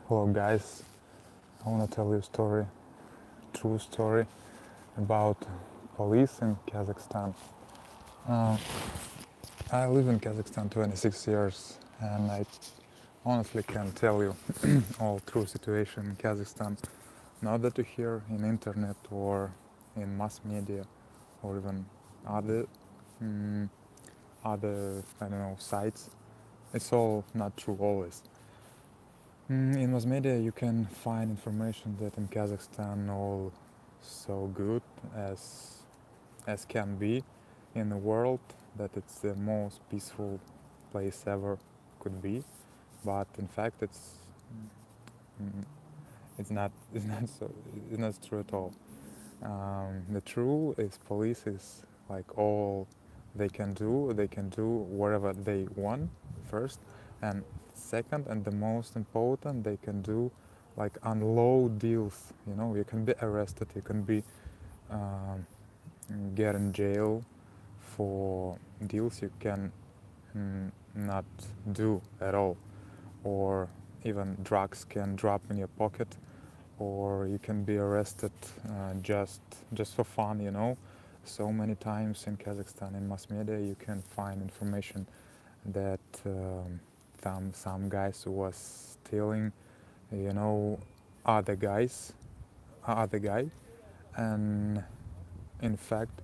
Hello guys, I want to tell you a story, true story about police in Kazakhstan. Uh, I live in Kazakhstan 26 years and I honestly can tell you all true situation in Kazakhstan, not that you hear in internet or in mass media or even other, mm, other I don't know, sites. It's all not true always. In mass media, you can find information that in Kazakhstan all so good as can be in the world, that it's the most peaceful place ever could be. But in fact, mm, it's not true at all. The true is police is like all they can do whatever they want first, and second and the most important, they can do like unload deals. You know, you can be arrested, you can be um, get in jail for deals you can not do at all, or even drugs can drop in your pocket, or you can be arrested just for fun. You know, so many times in Kazakhstan in mass media you can find information that some guys who was stealing, you know, other guys, other guy, and in fact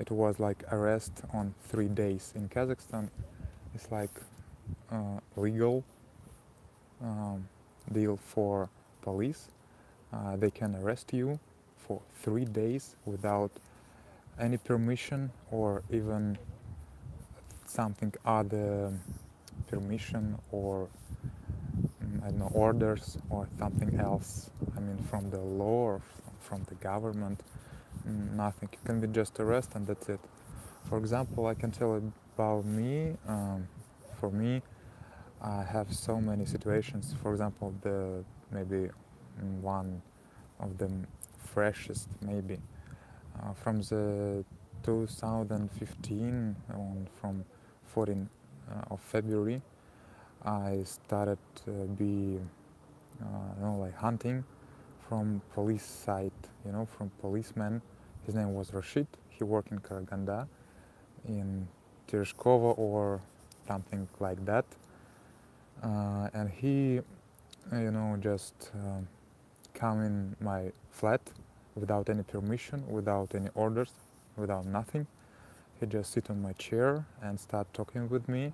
it was like arrest on 3 days in Kazakhstan. It's like legal um, deal for police. They can arrest you for 3 days without any permission or even something other permission or I don't know, orders or something else. I mean, from the law or from the government, nothing. You can be just arrest and that's it. For example, I can tell about me. For me, I have so many situations. For example, the maybe one of the freshest maybe from the 2015 on from 14 of February I started be like hunting from police side, you know, from policeman. His name was Rashid. He worked in Karaganda in Tereshkova or something like that, and he just come in my flat without any permission, without any orders, without nothing. He just sit on my chair and start talking with me.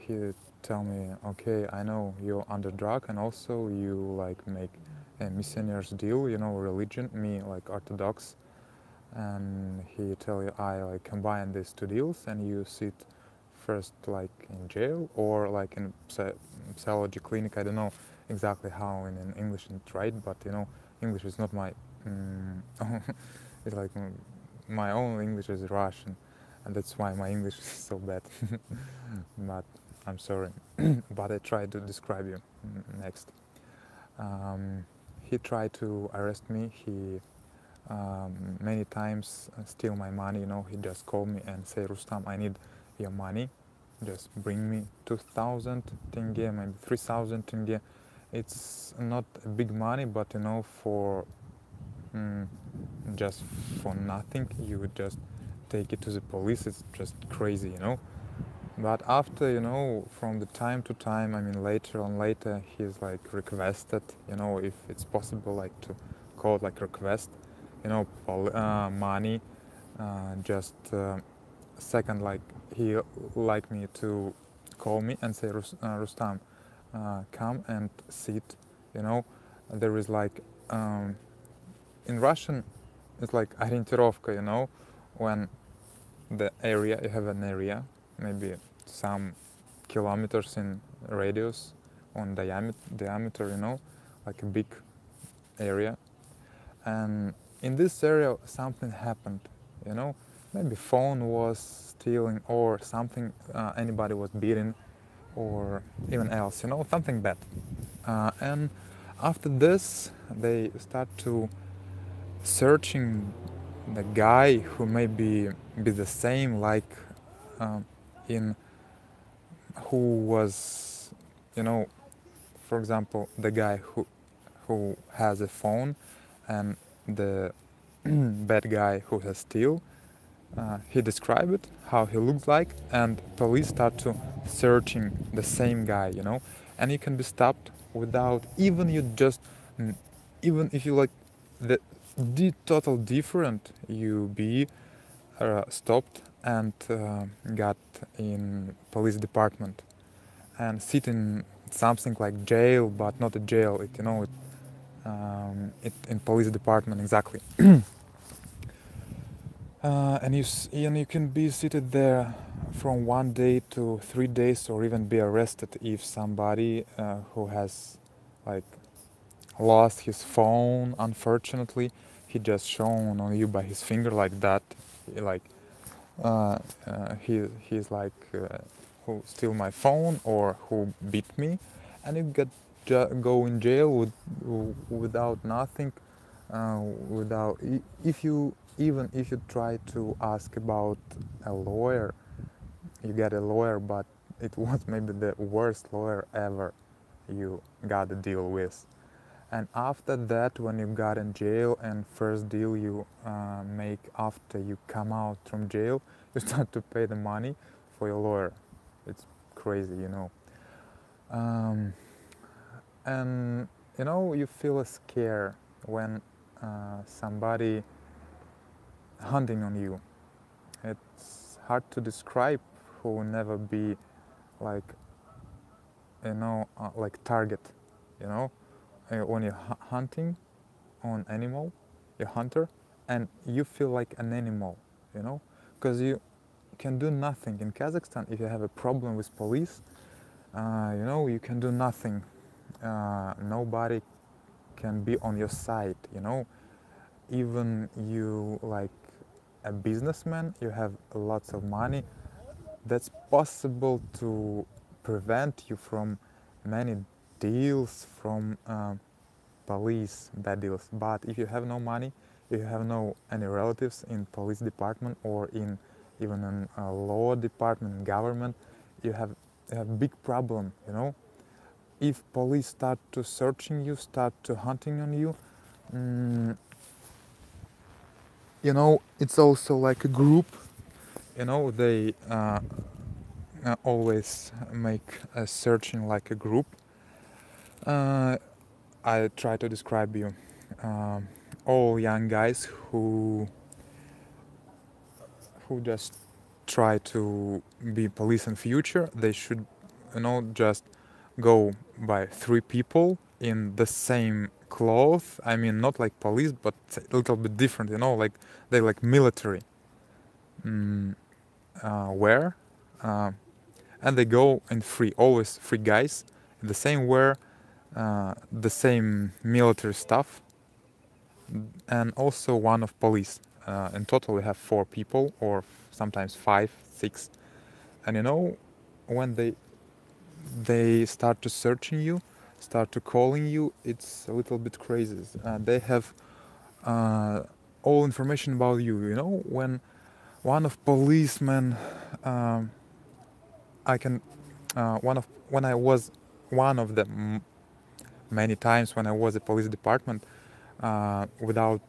He tell me, okay, I know you're under drug and also you like make a missionaries deal, you know, religion, me like Orthodox. And he tell you I like combine these two deals and you sit first like in jail or like in psychology clinic. I don't know exactly how in English it's right, but you know, English is not my it's like my own English is Russian, and that's why my English is so bad. But I'm sorry. But I try to describe you next. He tried to arrest me. He many times steal my money. You know, he just called me and say, Rustam, I need your money. Just bring me 2,000 tenge, maybe 3,000 tenge. It's not big money, but you know, for just for nothing, you would just take it to the police. It's just crazy, you know. But after, you know, from the time to time, I mean, later, he's like requested, you know, if it's possible, like to call it like request, you know, money. Just second, like he like me to call me and say, Rustam, come and sit, you know. There is like in Russian, it's like ориентировка, you know, when the area you have an area, maybe some kilometers in radius on diameter, you know, like a big area. And in this area, something happened, you know, maybe phone was stealing or something, anybody was beaten or even else, you know, something bad. And after this, they start to searching the guy who may be the same like in who was, you know, for example, the guy who has a phone and the bad guy who has steel. He described it, how he looks like, and police start to searching the same guy, and you can be stopped without even you just, even if you like the total different, you be stopped and got in police department and sit in something like jail, but not a jail. It in police department exactly. And you can be seated there from 1 day to 3 days, or even be arrested if somebody who has like lost his phone. Unfortunately, he just shown on you by his finger like that, like he's like who steal my phone or who beat me, and you get go in jail without nothing, without if you even if you try to ask about a lawyer, you get a lawyer, but it was maybe the worst lawyer ever you got to deal with. And after that, when you got in jail, and first deal you make after you come out from jail, you start to pay the money for your lawyer. It's crazy. Um, and you feel a scare when somebody hunting on you. It's hard to describe who will never be like like target, you know when you're hunting on animal, you're hunter, and you feel like an animal, because you can do nothing in Kazakhstan. If you have a problem with police, you can do nothing. Nobody can be on your side, even you like a businessman, you have lots of money, that's possible to prevent you from many deals from police, bad deals. But if you have no money, if you have no any relatives in police department or in even in a law department, government, you have big problem. If police start to searching you, start to hunting on you, mm, it's also like a group. They always make a searching like a group. Uh, I try to describe you. All young guys who just try to be police in future, they should, just go by 3 people in the same clothes. I mean, not like police, but a little bit different. Like they like military wear, uh, and they go in three, always 3 guys, in the same wear, the same military stuff, and also one of police. In total, we have 4 people, or sometimes 5, 6. And when they start to searching you, start to calling you, it's a little bit crazy. They have all information about you. When one of policemen, I can, when I was one of them many times when I was a police department, without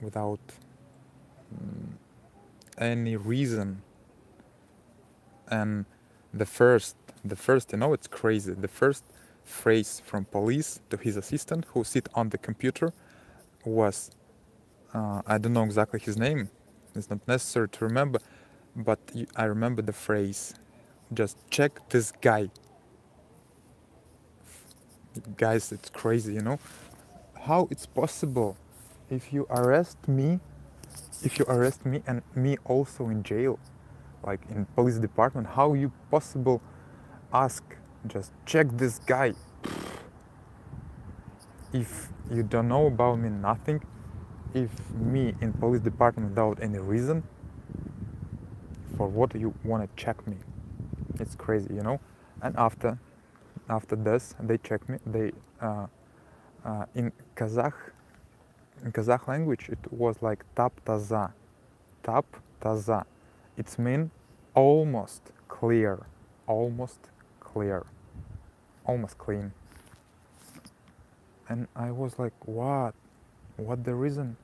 without any reason. And the first it's crazy, the first phrase from police to his assistant who sit on the computer was, I don't know exactly his name, it's not necessary to remember, but I remember the phrase, just check this guy. Guys, it's crazy. How it's possible if you arrest me and me also in jail, like in police department, how you possible ask, just check this guy, if you don't know about me nothing, if me in police department without any reason, for what you want to check me? It's crazy. And after this they check me, they in Kazakh language it was like tap taza. Tap taza, it's mean almost clear, almost clear. almost clean. And I was like, what? What the reason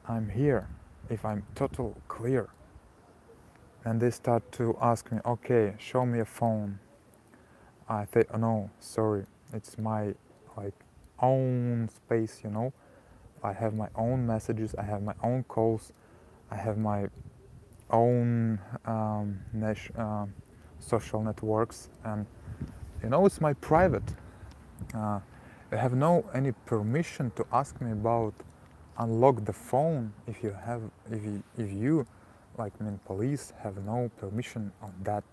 I'm here if I'm total clear? And they start to ask me, okay, show me a phone. I say, oh, no, sorry, it's my like own space, you know. I have my own messages, I have my own calls, I have my own social networks, and you know, it's my private. Uh, you have no any permission to ask me about unlock the phone if you have if you like I mean police have no permission on that.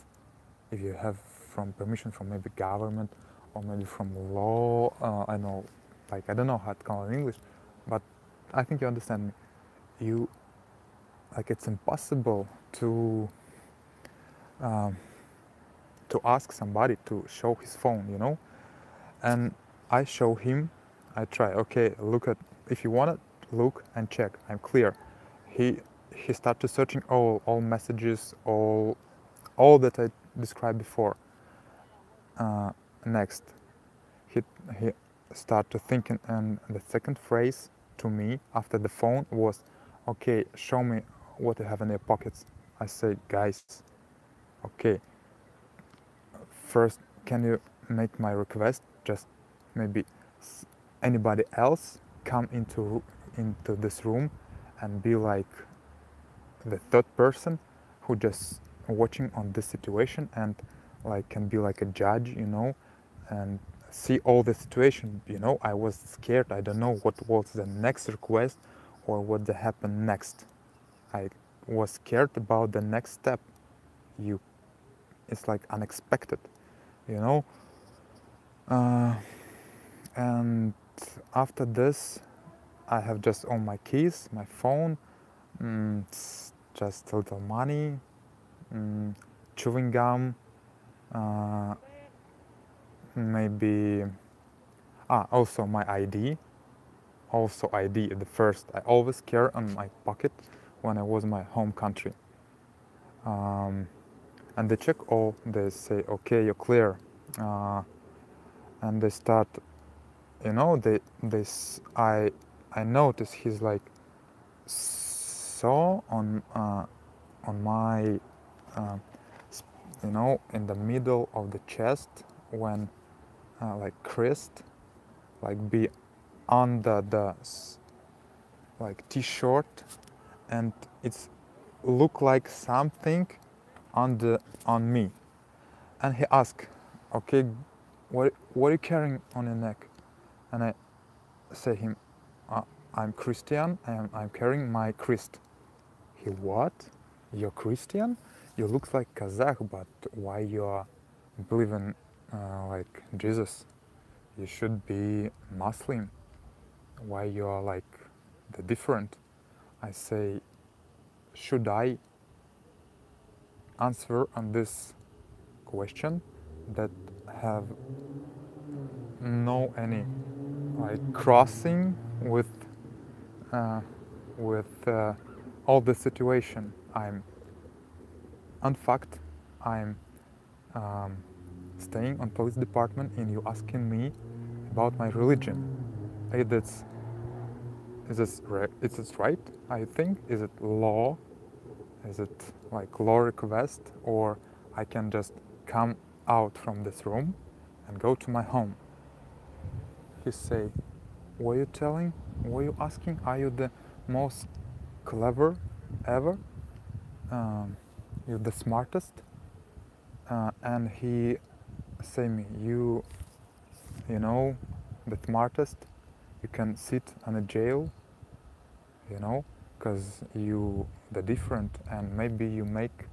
If you have from permission from maybe government or maybe from law, I know, like I don't know how to call it in English, but I think you understand me. You like it's impossible um, to ask somebody to show his phone, you know. And I show him. I try. Okay, look at if you want it, look and check. I'm clear. He he started searching all messages, all that I described before. Next, he he started thinking, and the second phrase to me after the phone was, okay, show me what you have in your pockets. I say, guys, okay, first, can you make my request? Just maybe anybody else come into this room and be like the third person who just watching on this situation and like can be like a judge, you know, and see all the situation. You know, I was scared. I don't know what was the next request or what the happen next. I was scared about the next step. You, it's like unexpected, you know. Uh, and after this, I have just all my keys, my phone, just a little money, chewing gum, uh, maybe also my ID. Also ID. The first, I always carry on my pocket when I was in my home country. And they check all. They say, okay, you're clear, and they start. You know, I notice he's like saw on my uh, you know, in the middle of the chest when like crest, like be under the like t-shirt, and it's look like something on me. And he asked, okay, what are you carrying on your neck? And I say him, I'm Christian and I'm carrying my Christ. He, what? You're Christian? You look like Kazakh, but why you are believing like Jesus? You should be Muslim. Why you are like the different? I say, should I answer on this question that have no any like crossing uh, with all the situation? I'm in fact I'm um, staying on police department and you asking me about my religion. Is it right? I think, is it law? Is it like law request, or I can just come out from this room and go to my home? He say, "Were you telling? Were you asking? Are you the most clever ever? You're the smartest?" And he say me, you know, the smartest. You can sit on a jail, you know, because you the different, and maybe you make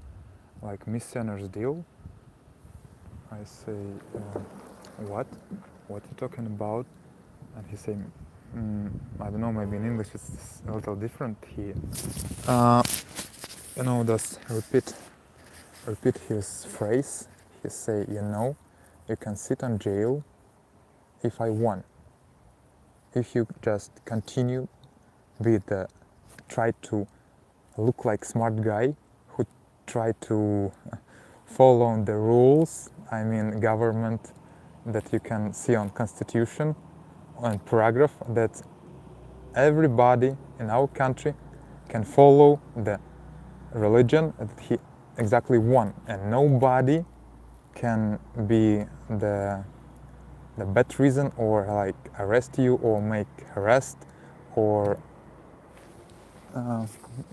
like missionaries deal. I say, what? What you talking about? And he say, I don't know. Maybe in English it's a little different. He, you know, just repeat his phrase. He say, you know, you can sit on jail if I want. If you just continue with the try to look like smart guy who try to follow the rules. I mean, government that you can see on Constitution and paragraph that everybody in our country can follow the religion that he exactly want, and nobody can be the bad reason or like arrest you or make arrest or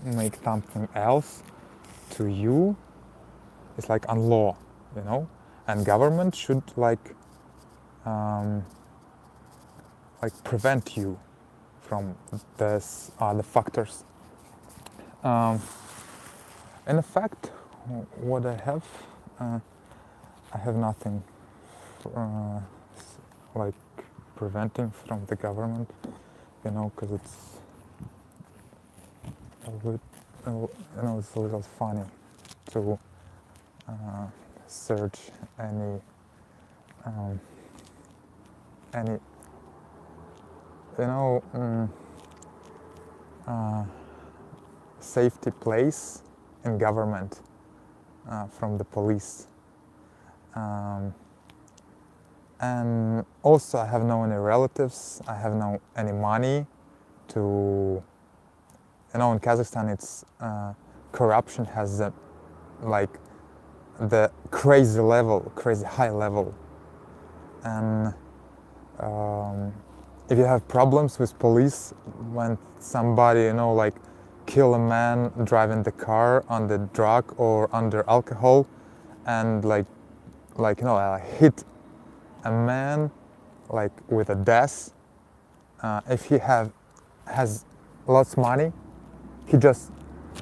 make something else to you. It's like on law, you know, and government should prevent you from this other factors. In fact, what I have nothing like preventing from the government, you know, because it's it's a little funny to search any safety place in government from the police. And also I have no any relatives, I have no any money to, in Kazakhstan it's corruption has the crazy high level. And if you have problems with police, when somebody, kill a man driving the car on the drug or under alcohol, and hit a man with a death, if he has lots of money, he just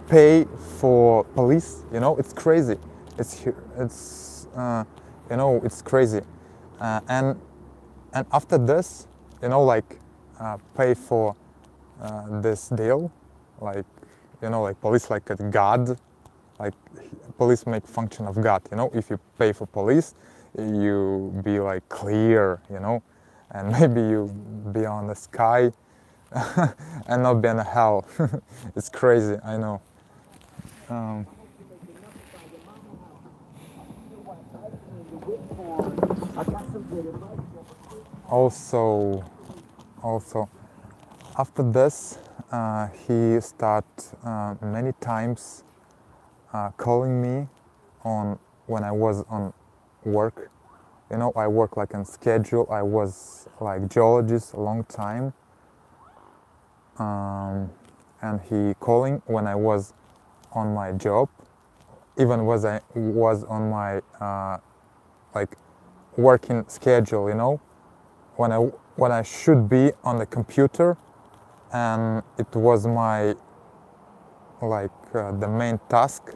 pay for police. It's crazy. It's crazy. And after this, pay for this deal, police like a god, police make function of God. If you pay for police, you be clear, and maybe you be on the sky and not be in hell. It's crazy, I know. Also, after this, he start many times calling me on when I was on work. I work on schedule. I was geologist a long time, and he calling when I was on my job, even was I was on my working schedule. When I should be on the computer, and it was my the main task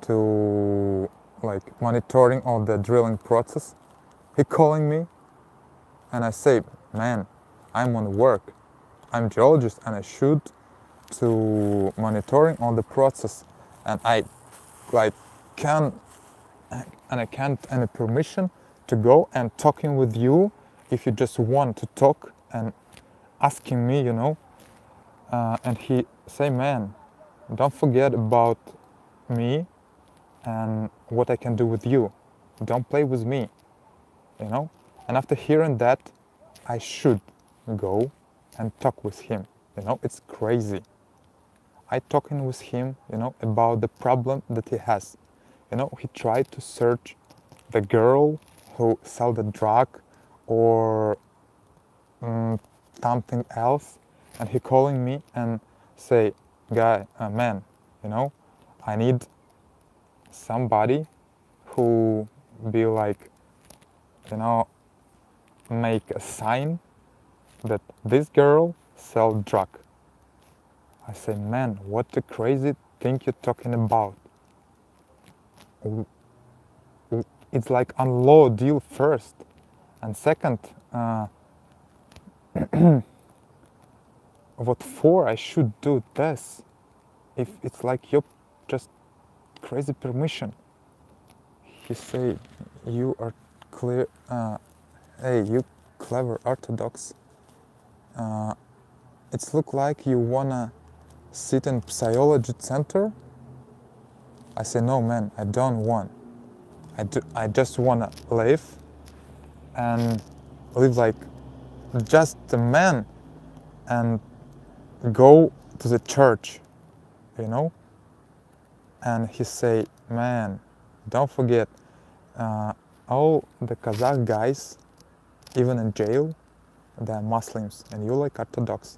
to monitoring all the drilling process. He calling me, and I say, man, I'm on work. I'm geologist, and I should to monitoring all the process, and I can't any permission to go and talking with you if you just want to talk and asking me, and he say, man, don't forget about me and what I can do with you. Don't play with me, And after hearing that, I should go and talk with him. It's crazy. I talking with him, about the problem that he has. He tried to search the girl who sell the drug or something else, and he calling me and say, guy, man, I need somebody who be make a sign that this girl sell drug. I say, man, what the crazy thing you're talking about? It's on law deal first, and second, what for I should do this if it's you're just crazy permission? He say, you are clear, hey, you clever Orthodox, it's look like you wanna sit in psychology center. I say, no, man, I don't want. I just wanna live and live like just a man and go to the church, you know? And he say, man, don't forget, uh, all the Kazakh guys, even in jail, they're Muslims, and you like Orthodox.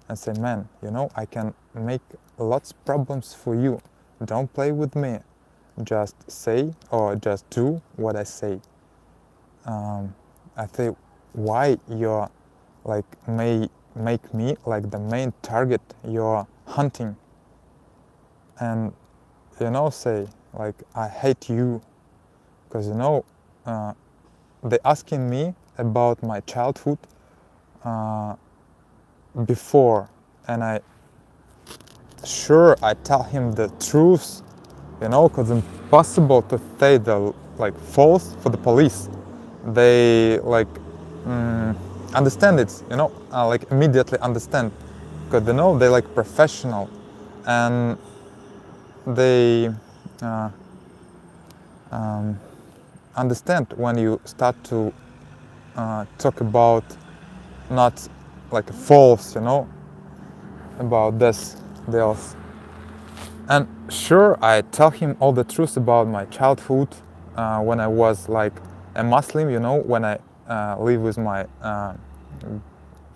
And say, man, you know, I can make lots of problems for you. Don't play with me. Just say or just do what I say. I think why you're like may make me like the main target you're hunting, and you know say like I hate you because you know they asking me about my childhood uh, before, and I tell him the truth, you know, because it's impossible to say the like false for the police. They like understand it, you know, like immediately understand, because they know they like professional, and they uh, understand when you start to talk about not like false, you know, about this deals. And sure, I tell him all the truth about my childhood when I was like a Muslim, you know, when I live with my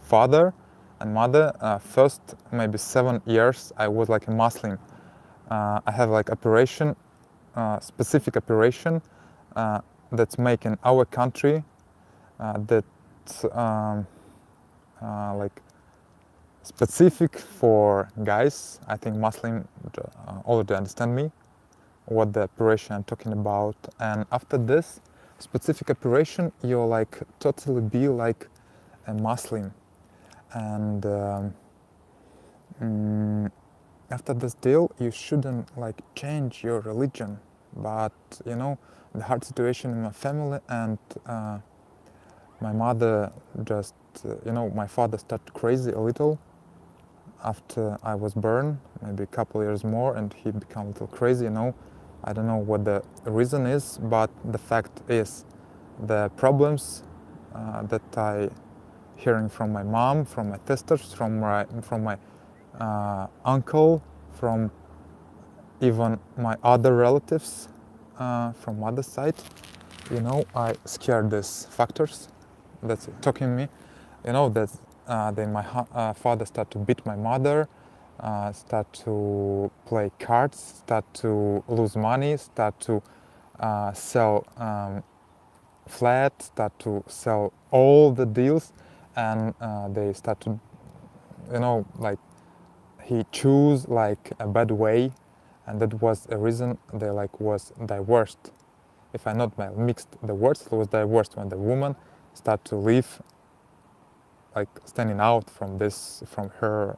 father and mother. First, maybe 7 years, I was like a Muslim. I have like operation, specific operation that's made in our country that um, like specific for guys. I think Muslim already understand me what the operation I'm talking about. And after this specific operation, you're like totally be like a Muslim. And after this deal, you shouldn't like change your religion. But you know, the hard situation in my family, and my mother just, you know, my father started crazy a little after I was born, maybe a couple years more, and he became a little crazy, you know. I don't know what the reason is, but the fact is the problems that I hearing from my mom, from my sisters, from my uncle, from even my other relatives from mother side, you know, I scared these factors that's talking me, you know, that then my father start to beat my mother, start to play cards, start to lose money, start to sell flat, start to sell all the deals, and they start to, you know, like he chose like a bad way, and that was a reason they like was divorced. If I not mixed the words, it was divorced when the woman start to leave, like standing out from this from her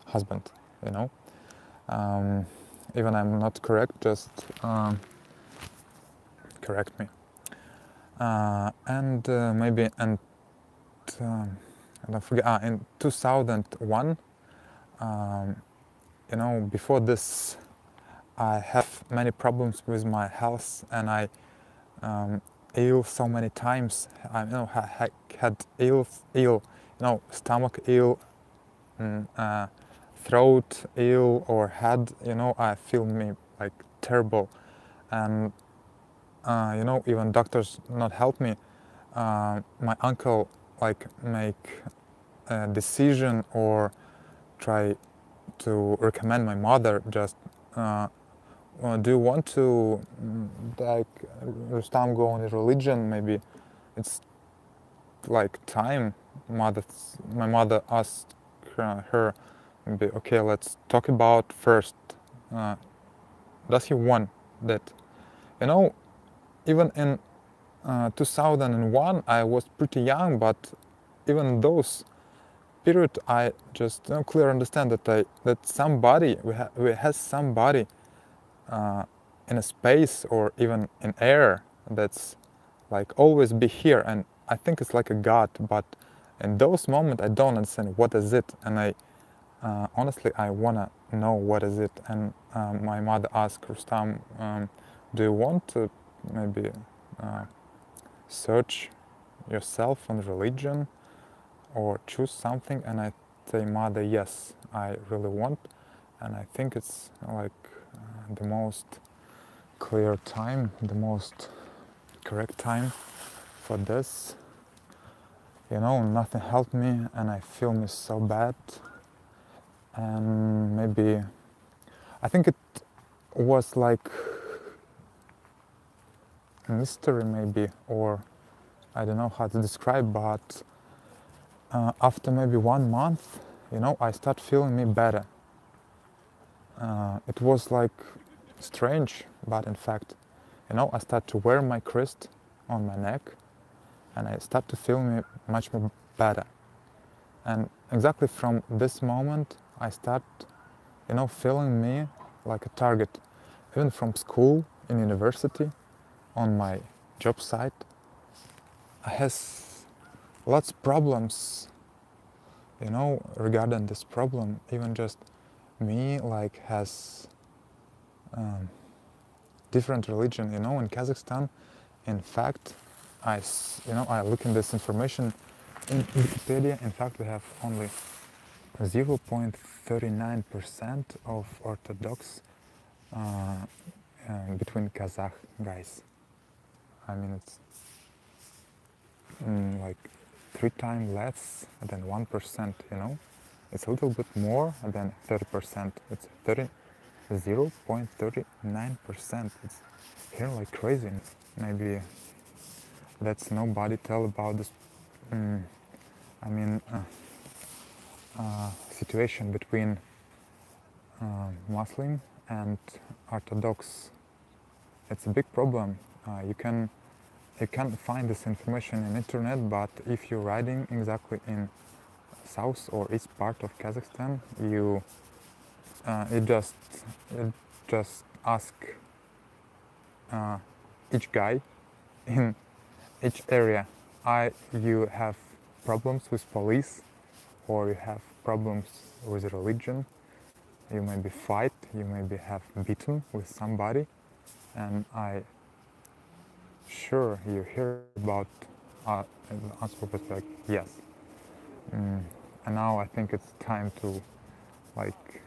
husband, you know. Um, Even I'm not correct, just correct me. And maybe and I don't forget in 2001, you know, before this, I have many problems with my health, and I ill so many times. I you know had you know, stomach ill, throat ill, or head. You know, I feel me like terrible, and you know, even doctors not help me. My uncle like make a decision or try to recommend my mother just. Do you want to like Rustam go on his religion? Maybe it's like time. My mother asked her, maybe okay, let's talk about first. Uh, does he want that? You know, even in 2001, I was pretty young, but even those period, I just, you know, clearly understand that somebody we has somebody in a space or even in air that's like always be here, and I think it's like a god, but in those moments I don't understand what is it, and I honestly I wanna know what is it. And my mother asked Rustam, do you want to maybe search yourself on religion or choose something, and I say, Mother, yes, I really want, and I think it's like the most clear time, the most correct time for this. You know, nothing helped me, and I feel me so bad, and maybe I think it was like a mystery, maybe, or I don't know how to describe, but after maybe 1 month, you know, I start feeling me better. It was like strange, but in fact, you know, I start to wear my crest on my neck, and I start to feel me much more better. And exactly from this moment, I start, you know, feeling me like a target, even from school, in university, on my job site. I has lots of problems, you know, regarding this problem. Even just me, like, has different religion, you know, in Kazakhstan. In fact, you know, I look in this information in Wikipedia. In fact, we have only 0.39% of Orthodox between Kazakh guys. I mean, it's like 3 times less than 1%, you know? It's a little bit more than 30%. It's 0.39%. It's here like crazy. Maybe let's nobody tell about this, I mean, situation between Muslim and Orthodox. It's a big problem. You can find this information in internet, but if you're riding exactly in south or east part of Kazakhstan, it just ask each guy in each area. You have problems with police, or you have problems with religion. You maybe fight. You maybe have beaten with somebody, and I sure you hear about the answer was like yes. And now I think it's time to like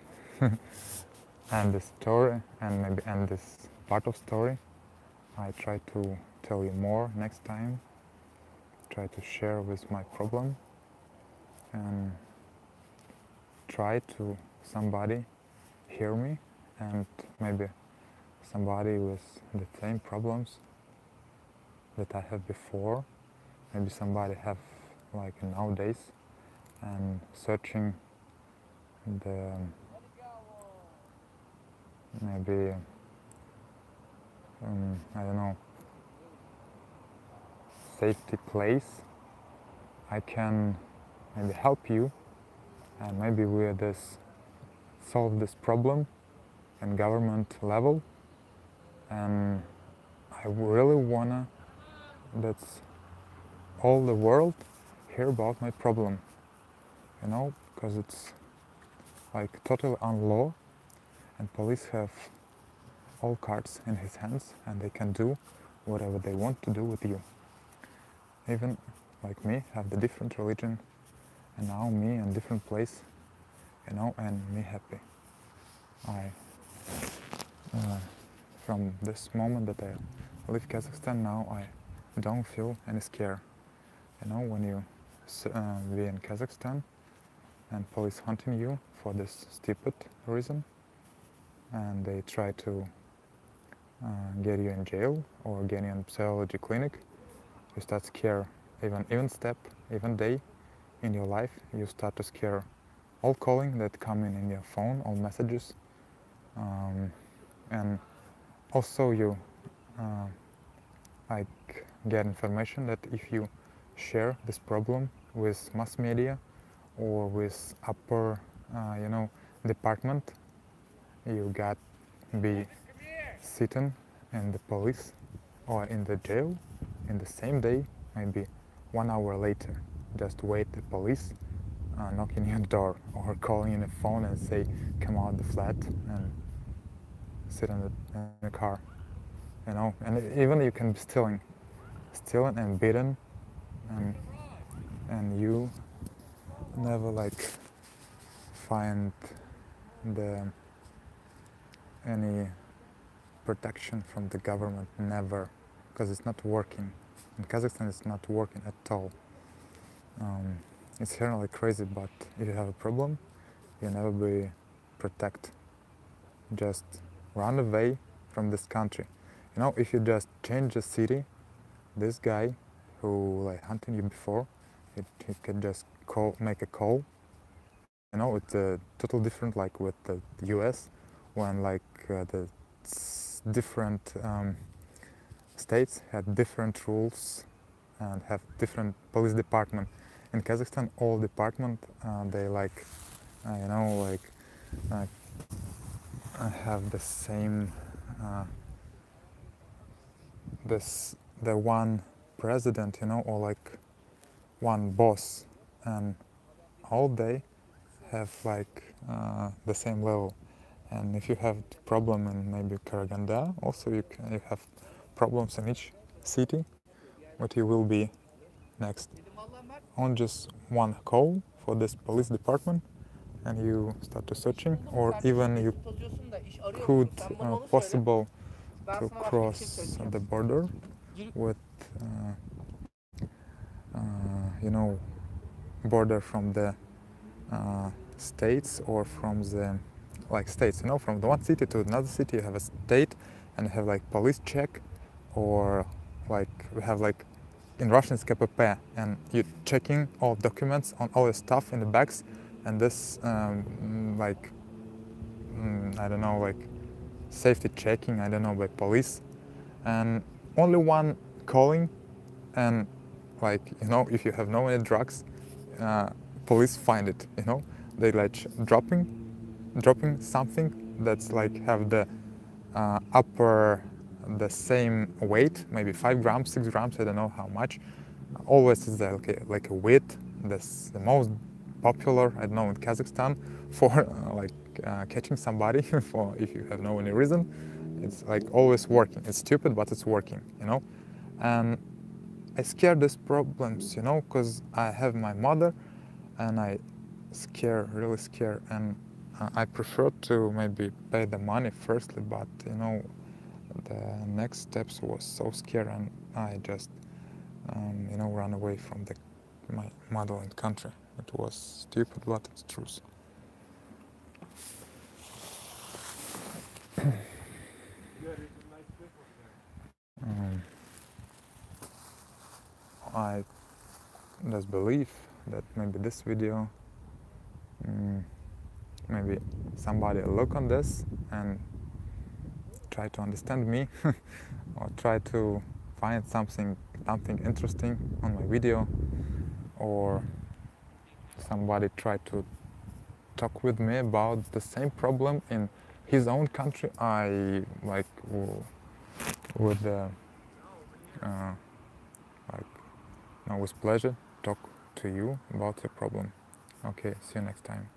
end this story and maybe end this part of story. I try to tell you more next time. Try to share with my problem and try to somebody hear me, and maybe somebody with the same problems that I have before. Maybe somebody have like nowadays and searching the maybe I don't know, safety place. I can maybe help you, and maybe we this solve this problem in government level. And I really wanna that all the world hear about my problem, you know, because it's like totally unlaw, and police have all cards in his hands, and they can do whatever they want to do with you. Even like me, have the different religion, and now me in different place, you know, and me happy. I from this moment that I leave Kazakhstan now, I don't feel any scare. You know, when you be in Kazakhstan and police hunting you for this stupid reason, and they try to get you in jail or get you in psychology clinic, you start scare even step, even day in your life, you start to scare all calling that come in your phone, all messages, and also you like get information that if you share this problem with mass media or with upper you know, department, you got be sitting in the police or in the jail in the same day, maybe 1 hour later. Just wait the police knocking your door or calling in a phone and say come out the flat and sit in the car, you know. And even you can be stealing stolen and beaten, and you never like find the any protection from the government, never, because it's not working. In Kazakhstan it's not working at all. It's really crazy, but if you have a problem, you never be protect. Just run away from this country. You know, if you just change the city, this guy who like hunted you before, he can just make a call. You know, it's total different like with the US, when like the different states had different rules and have different police department. In Kazakhstan, all department they like, you know, like have the same the one president, you know, or like one boss, and all they have like the same level. And if you have the problem in maybe Karaganda, also you have problems in each city, but you will be next on just one call for this police department, and you start to searching, or even you could possible to cross the border with you know, border from the states, or from the like states, you know, from the one city to another city you have a state, and you have like police check, or like we have like in Russian it's KPP, and you're checking all documents on all the stuff in the bags, and this like I don't know, like safety checking, I don't know, by police, and only one calling, and like, you know, if you have no any drugs, police find it, you know, they like dropping something that's like have the upper the same weight, maybe 5 grams, 6 grams, I don't know how much. Always is like a weight that's the most popular, I don't know, in Kazakhstan for catching somebody for if you have no any reason. It's like always working. It's stupid, but it's working, you know. And I scare these problems, you know, because I have my mother, and I really scare, and I prefer to maybe pay the money firstly, but you know, the next steps was so scary, and I just you know, run away from my motherland country. It was stupid, but it's truth. I just believe that maybe this video, maybe somebody look on this and try to understand me or try to find something interesting on my video, or somebody try to talk with me about the same problem in his own country. I like would like now with pleasure talk to you about the problem. Okay, see you next time.